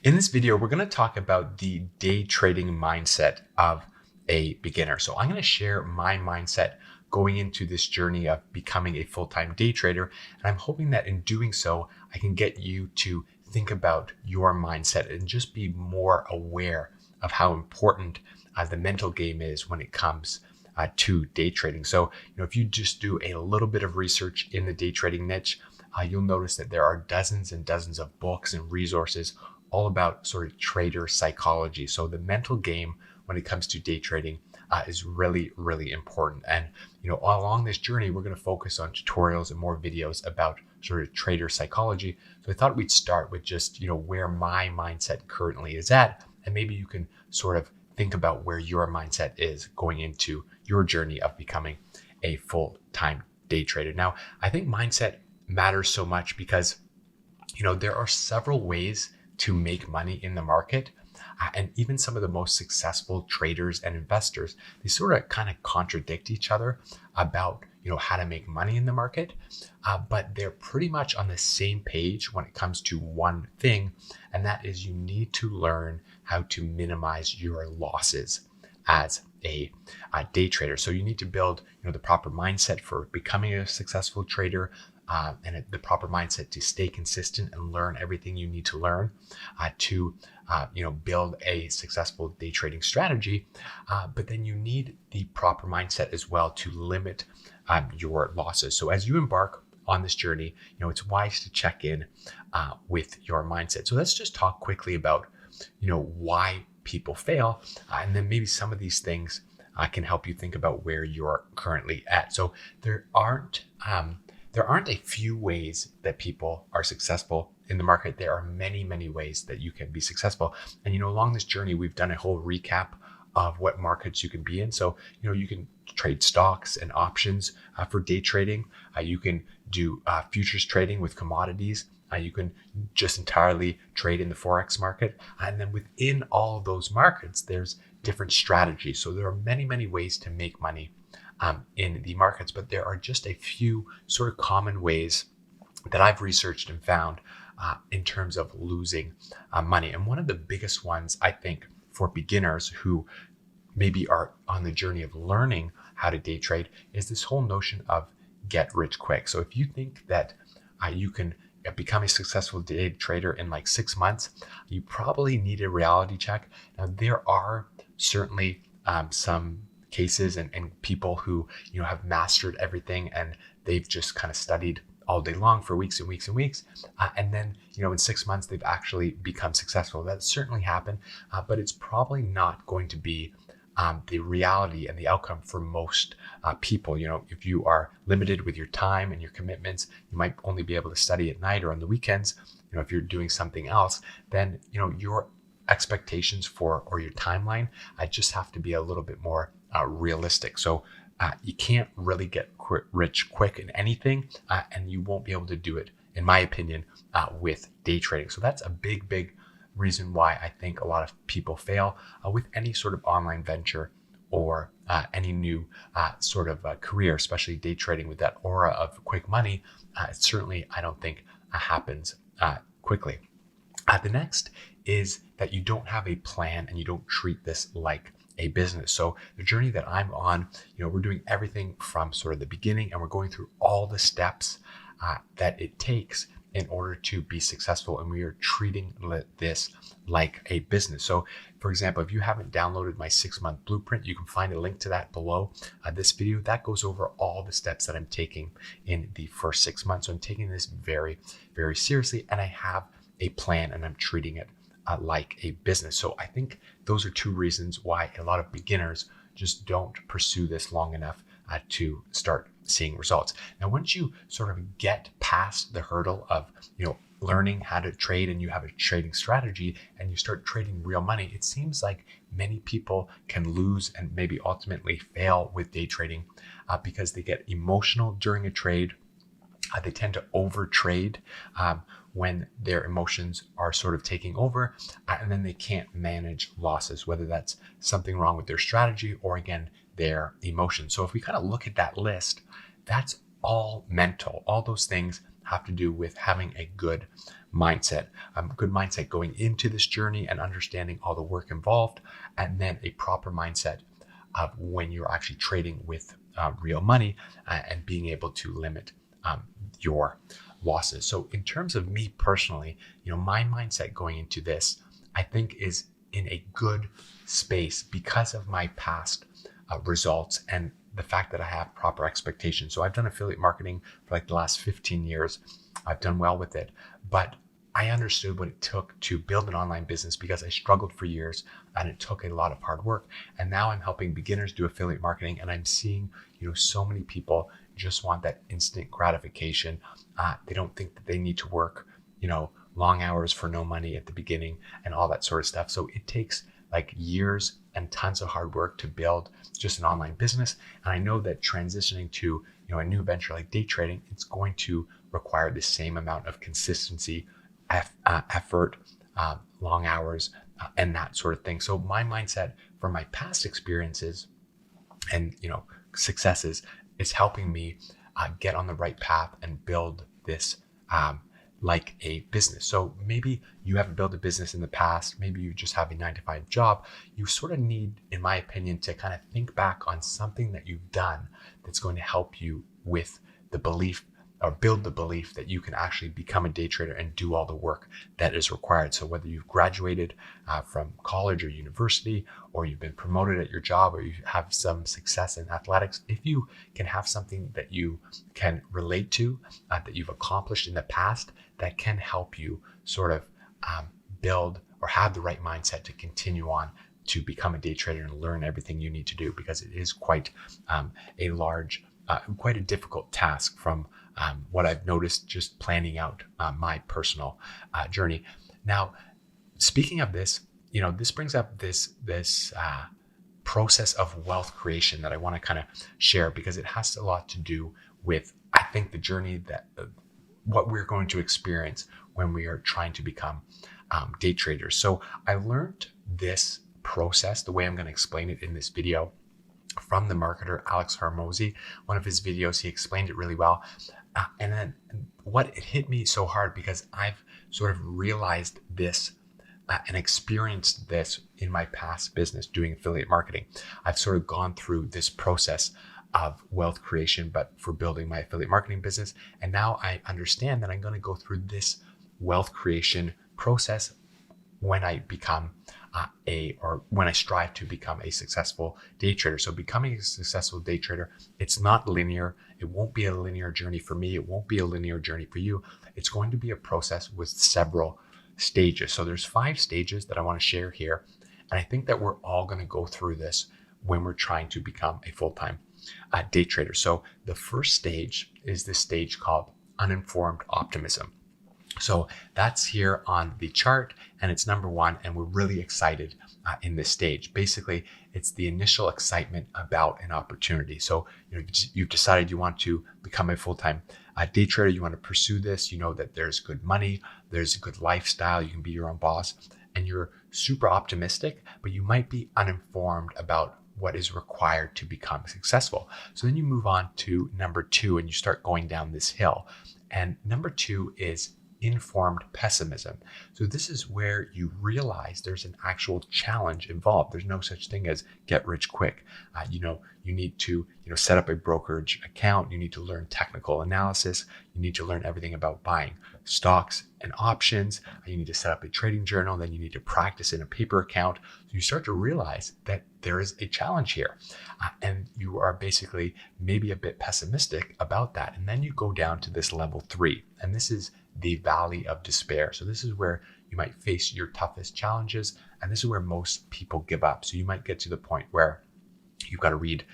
In this video, we're going to talk about the day trading mindset of a beginner. So I'm going to share my mindset going into this journey of becoming a full-time day trader. And I'm hoping that in doing so, I can get you to think about your mindset and just be more aware of how important the mental game is when it comes to day trading. So, if you just do a little bit of research in the day trading niche, you'll notice that there are dozens and dozens of books and resources all about sort of trader psychology. So the mental game when it comes to day trading is really, really important. And, along this journey, we're going to focus on tutorials and more videos about sort of trader psychology. So I thought we'd start with just, where my mindset currently is at. And maybe you can sort of think about where your mindset is going into your journey of becoming a full-time day trader. Now, I think mindset matters so much because, there are several ways to make money in the market. And even some of the most successful traders and investors, they sort of kind of contradict each other about, how to make money in the market. But they're pretty much on the same page when it comes to one thing. And that is you need to learn how to minimize your losses as a day trader. So you need to build, the proper mindset for becoming a successful trader, and the proper mindset to stay consistent and learn everything you need to learn to build a successful day trading strategy. But then you need the proper mindset as well to limit your losses. So as you embark on this journey, it's wise to check in with your mindset. So let's just talk quickly about why people fail, and then maybe some of these things can help you think about where you're currently at. So there aren't a few ways that people are successful in the market. There are many, many ways that you can be successful. And, along this journey, we've done a whole recap of what markets you can be in. So, you can trade stocks and options for day trading. You can do futures trading with commodities. You can just entirely trade in the Forex market. And then within all of those markets, there's different strategies. So there are many, many ways to make money in the markets, but there are just a few sort of common ways that I've researched and found in terms of losing money. And one of the biggest ones, I think, for beginners who maybe are on the journey of learning how to day trade is this whole notion of get rich quick. So if you think that you can become a successful day trader in like 6 months, you probably need a reality check. Now, there are certainly some cases and people who have mastered everything and they've just kind of studied all day long for weeks and weeks and weeks, and then in 6 months they've actually become successful. That certainly happened, but it's probably not going to be the reality and the outcome for most people. If you are limited with your time and your commitments, you might only be able to study at night or on the weekends. If you're doing something else, then your expectations or your timeline just have to be a little bit more realistic. So you can't really get rich quick in anything, and you won't be able to do it, in my opinion, with day trading. So that's a big, big reason why I think a lot of people fail with any sort of online venture or any new sort of career, especially day trading with that aura of quick money. Certainly, I don't think happens quickly. The next is that you don't have a plan and you don't treat this like a business. So the journey that I'm on, we're doing everything from sort of the beginning, and we're going through all the steps that it takes in order to be successful. And we are treating this like a business. So for example, if you haven't downloaded my 6-month blueprint, you can find a link to that below this video. That goes over all the steps that I'm taking in the first 6 months. So I'm taking this very, very seriously, and I have a plan and I'm treating it like a business. So I think those are two reasons why a lot of beginners just don't pursue this long enough to start seeing results. Now, once you sort of get past the hurdle of, learning how to trade and you have a trading strategy and you start trading real money, it seems like many people can lose and maybe ultimately fail with day trading because they get emotional during a trade. They tend to overtrade when their emotions are sort of taking over, and then they can't manage losses, whether that's something wrong with their strategy or, again, their emotions. So if we kind of look at that list, that's all mental. All those things have to do with having a good mindset. Good mindset going into this journey and understanding all the work involved, and then a proper mindset of when you're actually trading with real money and being able to limit your losses. So in terms of me personally, my mindset going into this, I think is in a good space because of my past results and the fact that I have proper expectations. So I've done affiliate marketing for like the last 15 years. I've done well with it, but I understood what it took to build an online business because I struggled for years and it took a lot of hard work. And now I'm helping beginners do affiliate marketing, and I'm seeing, so many people just want that instant gratification. They don't think that they need to work, long hours for no money at the beginning and all that sort of stuff. So it takes like years and tons of hard work to build just an online business. And I know that transitioning to, a new venture like day trading, it's going to require the same amount of consistency, effort, long hours, and that sort of thing. So my mindset from my past experiences and, successes is helping me get on the right path and build this like a business. So maybe you haven't built a business in the past, maybe you just have a 9-to-5 job. You sort of need, in my opinion, to kind of think back on something that you've done that's going to help you with the belief or build the belief that you can actually become a day trader and do all the work that is required. So whether you've graduated from college or university, or you've been promoted at your job, or you have some success in athletics, if you can have something that you can relate to, that you've accomplished in the past, that can help you sort of build or have the right mindset to continue on to become a day trader and learn everything you need to do, because it is quite a large, quite a difficult task from what I've noticed just planning out my personal journey. Now, speaking of this, this brings up this process of wealth creation that I want to kind of share, because it has a lot to do with, I think, the journey that what we're going to experience when we are trying to become day traders. So I learned this process, the way I'm going to explain it in this video, from the marketer Alex Hormozi. One of his videos, he explained it really well. And then it hit me so hard because I've sort of realized this and experienced this in my past business doing affiliate marketing. I've sort of gone through this process of wealth creation, but for building my affiliate marketing business. And now I understand that I'm going to go through this wealth creation process when I become when I strive to become a successful day trader. So becoming a successful day trader, it's not linear. It won't be a linear journey for me. It won't be a linear journey for you. It's going to be a process with several stages. So there's 5 stages that I want to share here. And I think that we're all going to go through this when we're trying to become a full-time day trader. So the first stage is this stage called uninformed optimism. So that's here on the chart, and it's number 1, and we're really excited in this stage. Basically, it's the initial excitement about an opportunity. So you've decided you want to become a full-time day trader. You want to pursue this. You know that there's good money, there's a good lifestyle, you can be your own boss, and you're super optimistic, but you might be uninformed about what is required to become successful. So then you move on to number 2, and you start going down this hill. And number 2 is informed pessimism. So this is where you realize there's an actual challenge involved. There's no such thing as get rich quick. You need to set up a brokerage account. You need to learn technical analysis. You need to learn everything about buying stocks and options. You need to set up a trading journal. Then you need to practice in a paper account. So you start to realize that there is a challenge here, and you are basically maybe a bit pessimistic about that. And then you go down to this level 3, and this is the valley of despair. So this is where you might face your toughest challenges, and this is where most people give up. So you might get to the point where you've got to read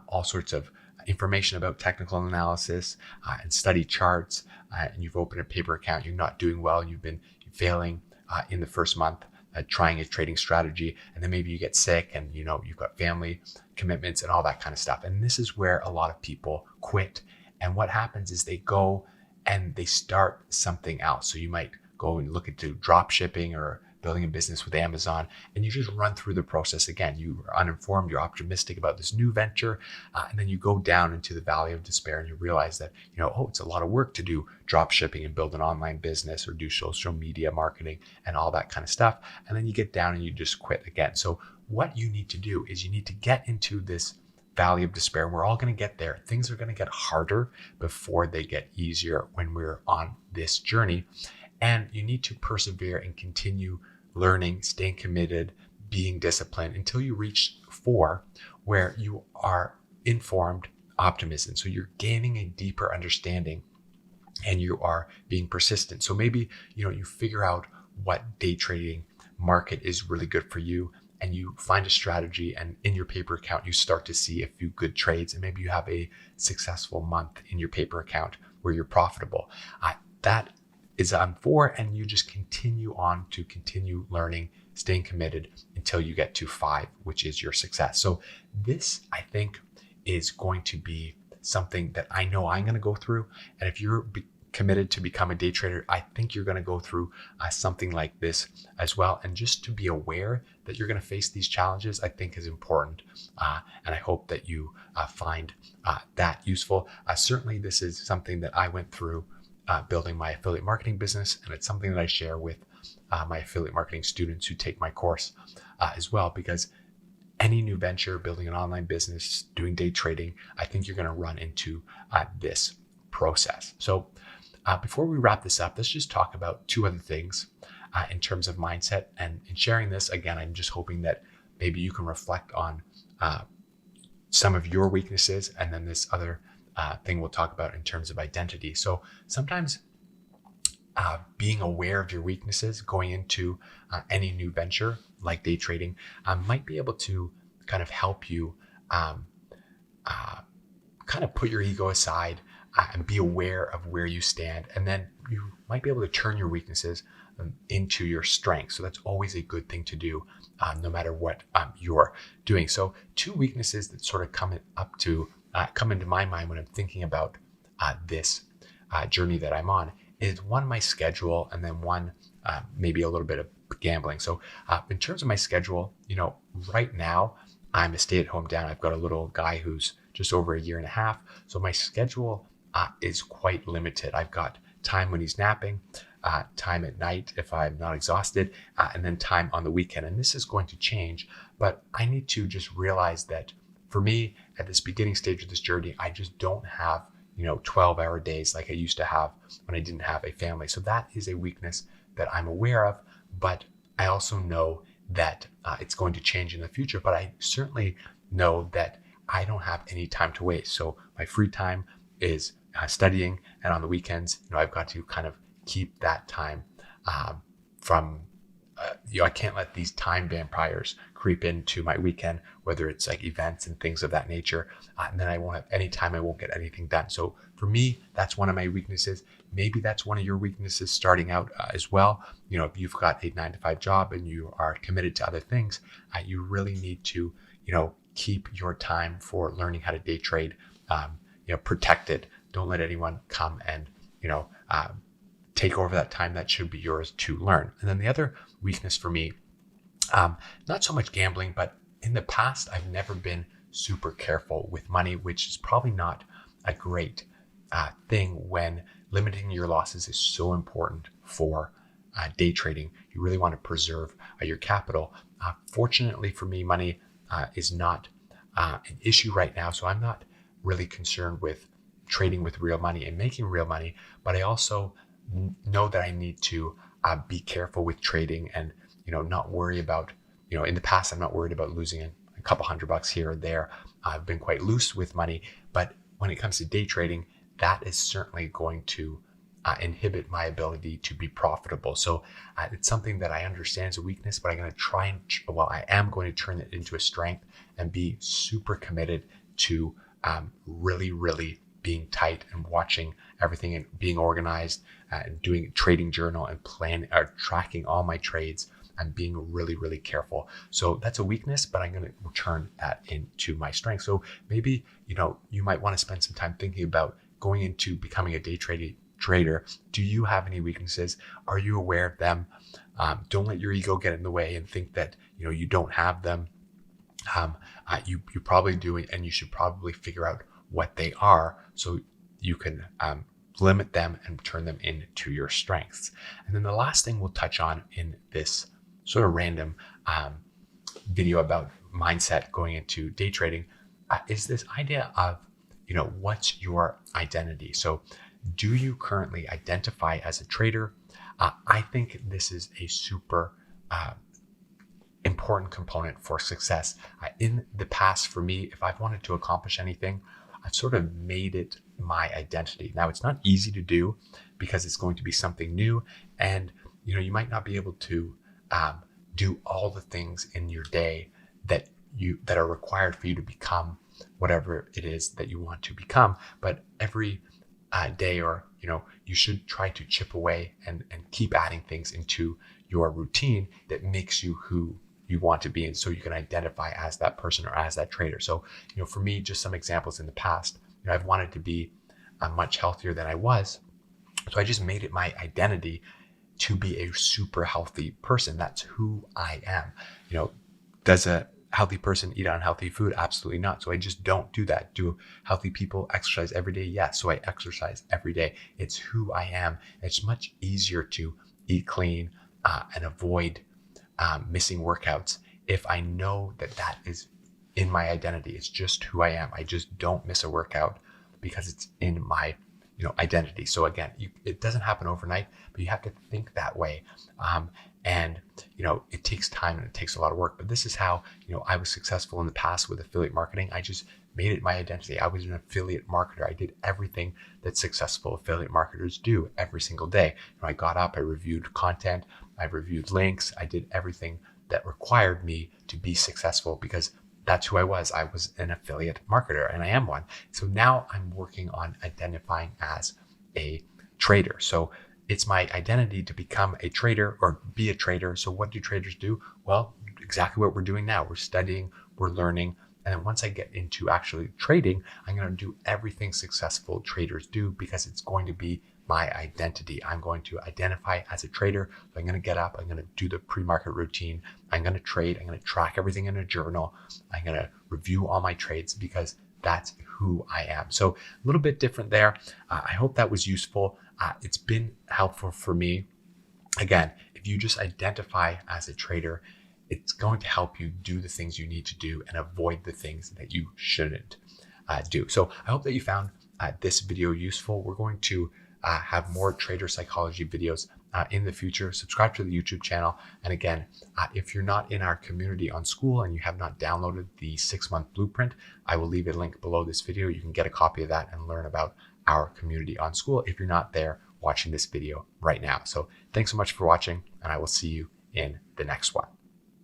all sorts of information about technical analysis and study charts, and you've opened a paper account, you're not doing well, you've been failing in the first month trying a trading strategy, and then maybe you get sick and you've got family commitments and all that kind of stuff. And this is where a lot of people quit. And what happens is they go and they start something else. So you might go and look into drop shipping or building a business with Amazon, and you just run through the process again. You are uninformed, you're optimistic about this new venture, and then you go down into the valley of despair and you realize that, oh, it's a lot of work to do drop shipping and build an online business or do social media marketing and all that kind of stuff. And then you get down and you just quit again. So what you need to do is you need to get into this valley of despair. We're all going to get there. Things are going to get harder before they get easier when we're on this journey. And you need to persevere and continue learning, staying committed, being disciplined until you reach 4, where you are informed optimism. So you're gaining a deeper understanding and you are being persistent. So maybe, you figure out what day trading market is really good for you, and you find a strategy, and in your paper account, you start to see a few good trades, and maybe you have a successful month in your paper account where you're profitable. That is on 4, and you just continue learning, staying committed until you get to 5, which is your success. So this, I think, is going to be something that I know I'm going to go through. And if you're committed to become a day trader, I think you're going to go through something like this as well. And just to be aware that you're going to face these challenges, I think is important. And I hope that you find that useful. Certainly, this is something that I went through building my affiliate marketing business. And it's something that I share with my affiliate marketing students who take my course as well, because any new venture, building an online business, doing day trading, I think you're going to run into this process. So before we wrap this up, let's just talk about 2 other things in terms of mindset. And in sharing this, again, I'm just hoping that maybe you can reflect on some of your weaknesses, and then this other thing we'll talk about in terms of identity. So sometimes being aware of your weaknesses going into any new venture like day trading might be able to kind of help you kind of put your ego aside and be aware of where you stand. And then you might be able to turn your weaknesses into your strengths. So that's always a good thing to do, no matter what you're doing. So 2 weaknesses that sort of come into my mind when I'm thinking about this journey that I'm on is one, my schedule, and then one, maybe a little bit of gambling. So in terms of my schedule, right now I'm a stay-at-home dad. I've got a little guy who's just over a year and a half. So my schedule is quite limited. I've got time when he's napping, time at night if I'm not exhausted, and then time on the weekend. And this is going to change, but I need to just realize that for me at this beginning stage of this journey, I just don't have 12-hour days like I used to have when I didn't have a family. So that is a weakness that I'm aware of, but I also know that it's going to change in the future. But I certainly know that I don't have any time to waste. So my free time is studying, and on the weekends, I've got to kind of keep that time from I can't let these time vampires creep into my weekend, whether it's like events and things of that nature. And then I won't have any time. I won't get anything done. So for me, that's one of my weaknesses. Maybe that's one of your weaknesses starting out as well. If you've got a 9-to-5 job and you are committed to other things, you really need to, keep your time for learning how to day trade, protected. Don't let anyone come and, take over that time that should be yours to learn. And then the other weakness for me, not so much gambling, but in the past, I've never been super careful with money, which is probably not a great thing when limiting your losses is so important for day trading. You really want to preserve your capital. Fortunately for me, money is not an issue right now. So I'm not really concerned with trading with real money and making real money, but I also know that I need to be careful with trading and, not worry about, in the past, I'm not worried about losing a couple $100 here or there. I've been quite loose with money, but when it comes to day trading, that is certainly going to inhibit my ability to be profitable. So it's something that I understand is a weakness, but I'm going to try and, I am going to turn it into a strength and be super committed to really, really being tight and watching everything and being organized and doing a trading journal and tracking all my trades and being really, really careful. So that's a weakness, but I'm going to turn that into my strength. So maybe, you might want to spend some time thinking about going into becoming a day trader. Do you have any weaknesses? Are you aware of them? Don't let your ego get in the way and think that you don't have them. You probably do, and you should probably figure out what they are so you can limit them and turn them into your strengths. And then the last thing we'll touch on in this sort of random video about mindset going into day trading is this idea of, what's your identity? So do you currently identify as a trader? I think this is a super important component for success. In the past, for me, if I've wanted to accomplish anything, I've sort of made it my identity. Now, it's not easy to do because it's going to be something new, and you might not be able to do all the things in your day that are required for you to become whatever it is that you want to become. But every day, or you should try to chip away and keep adding things into your routine that makes you who you want to be, and so you can identify as that person or as that trader. So for me, just some examples in the past, I've wanted to be much healthier than I was, so I just made it my identity to be a super healthy person. That's who I am. Does a healthy person eat unhealthy food? Absolutely not. So I just don't do that. Do healthy people exercise every day? Yes. So I exercise every day. It's who I am. It's much easier to eat clean and avoid missing workouts if I know that is in my identity. It's just who I am. I just don't miss a workout because it's in my identity. So again, it doesn't happen overnight, but you have to think that way. And it takes time and it takes a lot of work, but this is how, I was successful in the past with affiliate marketing. I just made it my identity. I was an affiliate marketer. I did everything that successful affiliate marketers do every single day. I got up, I reviewed content, I reviewed links, I did everything that required me to be successful because that's who I was. I was an affiliate marketer, and I am one. So now I'm working on identifying as a trader. So it's my identity to become a trader or be a trader. So what do traders do? Well, exactly what we're doing now. We're studying, we're learning. And then once I get into actually trading, I'm going to do everything successful traders do because it's going to be my identity. I'm going to identify as a trader. So I'm going to get up, I'm going to do the pre-market routine. I'm going to trade. I'm going to track everything in a journal. I'm going to review all my trades because that's who I am. So a little bit different there. I hope that was useful. It's been helpful for me. Again, if you just identify as a trader, it's going to help you do the things you need to do and avoid the things that you shouldn't do. So I hope that you found this video useful. We're going to have more trader psychology videos in the future. Subscribe to the YouTube channel. And again, if you're not in our community on School and you have not downloaded the 6-month blueprint, I will leave a link below this video. You can get a copy of that and learn about our community on School if you're not there watching this video right now. So thanks so much for watching, and I will see you in the next one.